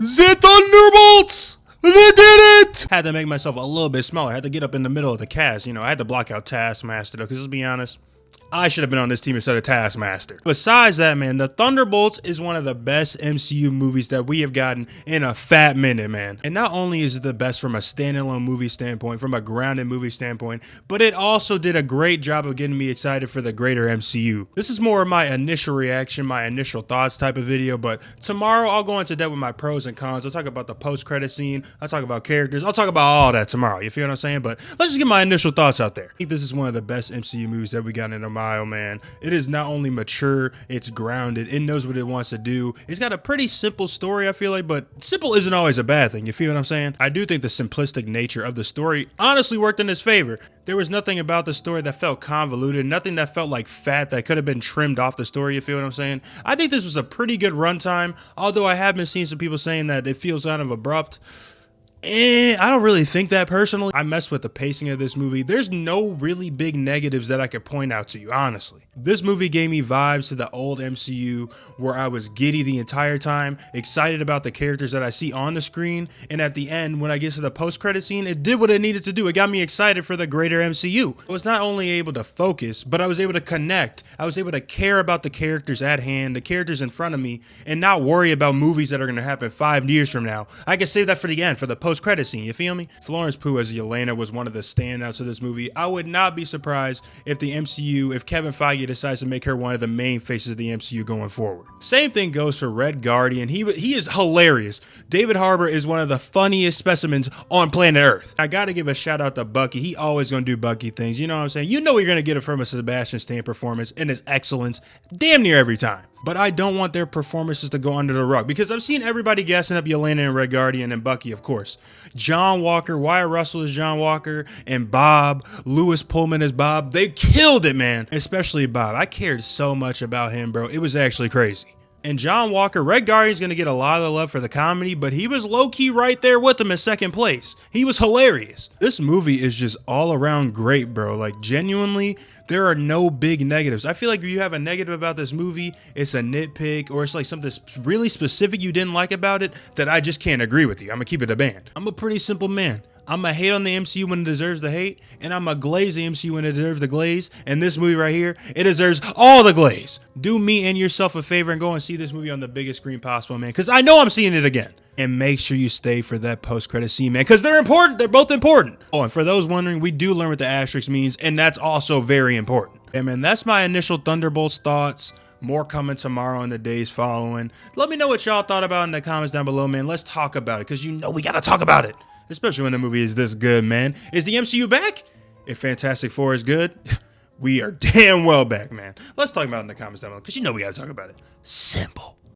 The Thunderbolts! They did it! Had to make myself a little bit smaller. Had to get up in the middle of the cast. You know, I had to block out Taskmaster though, because let's be honest, I should have been on this team instead of Taskmaster. Besides that, man, The Thunderbolts is one of the best MCU movies that we have gotten in a fat minute, man. And not only is it the best from a standalone movie standpoint, from a grounded movie standpoint, but it also did a great job of getting me excited for the greater MCU. This is more of my initial reaction, my initial thoughts type of video, but tomorrow I'll go into depth with my pros and cons. I'll talk about the post-credit scene. I'll talk about characters. I'll talk about all that tomorrow. You feel what I'm saying? But let's just get my initial thoughts out there. I think this is one of the best MCU movies that we got in a while, man. It is not only mature, it's grounded, it knows what it wants to do. It's got a pretty simple story, I feel like, but simple isn't always a bad thing. You feel what I'm saying? I do think the simplistic nature of the story honestly worked in his favor. There was nothing about the story that felt convoluted, nothing that felt like fat that could have been trimmed off the story. You feel what I'm saying? I think this was a pretty good runtime, although I have been seeing some people saying that it feels kind of abrupt. I don't really think that personally. I messed with the pacing of this movie. There's no really big negatives that I could point out to you, honestly. This movie gave me vibes to the old MCU where I was giddy the entire time, excited about the characters that I see on the screen, and at the end, when I get to the post-credit scene, it did what it needed to do. It got me excited for the greater MCU. I was not only able to focus, but I was able to connect. I was able to care about the characters at hand, the characters in front of me, and not worry about movies that are going to happen 5 years from now. I can save that for the end, for the post-credit scene, you feel me? Florence Pugh as Yelena was one of the standouts of this movie. I would not be surprised if the MCU, if Kevin Feige decides to make her one of the main faces of the MCU going forward. Same thing goes for Red Guardian. He is hilarious. David Harbour is one of the funniest specimens on planet Earth. I gotta give a shout out to Bucky. He always gonna do Bucky things, you know what I'm saying? You know you're gonna get it from a Sebastian Stan performance and his excellence damn near every time. But I don't want their performances to go under the rug because I've seen everybody gassing up Yelena and Red Guardian and Bucky, of course. John Walker, Wyatt Russell is John Walker, and Bob, Lewis Pullman is Bob. They killed it, man. Especially Bob. I cared so much about him, bro. It was actually crazy. And John Walker, Red Guardian's going to get a lot of the love for the comedy, but he was low-key right there with him in second place. He was hilarious. This movie is just all around great, bro. Like, genuinely, there are no big negatives. I feel like if you have a negative about this movie, it's a nitpick, or it's like something really specific you didn't like about it that I just can't agree with you. I'm going to keep it a band. I'm a pretty simple man. I'm going to hate on the MCU when it deserves the hate, and I'm going to glaze the MCU when it deserves the glaze, and this movie right here, it deserves all the glaze. Do me and yourself a favor and go and see this movie on the biggest screen possible, man, because I know I'm seeing it again. And make sure you stay for that post-credit scene, man, because they're important. They're both important. Oh, and for those wondering, we do learn what the asterisk means, and that's also very important. Yeah, man, that's my initial Thunderbolts thoughts. More coming tomorrow and the days following. Let me know what y'all thought about in the comments down below, man. Let's talk about it, because you know we got to talk about it. Especially when the movie is this good, man. Is the MCU back? If Fantastic Four is good, we are damn well back, man. Let's talk about it in the comments down below, because you know we got to talk about it. Simple.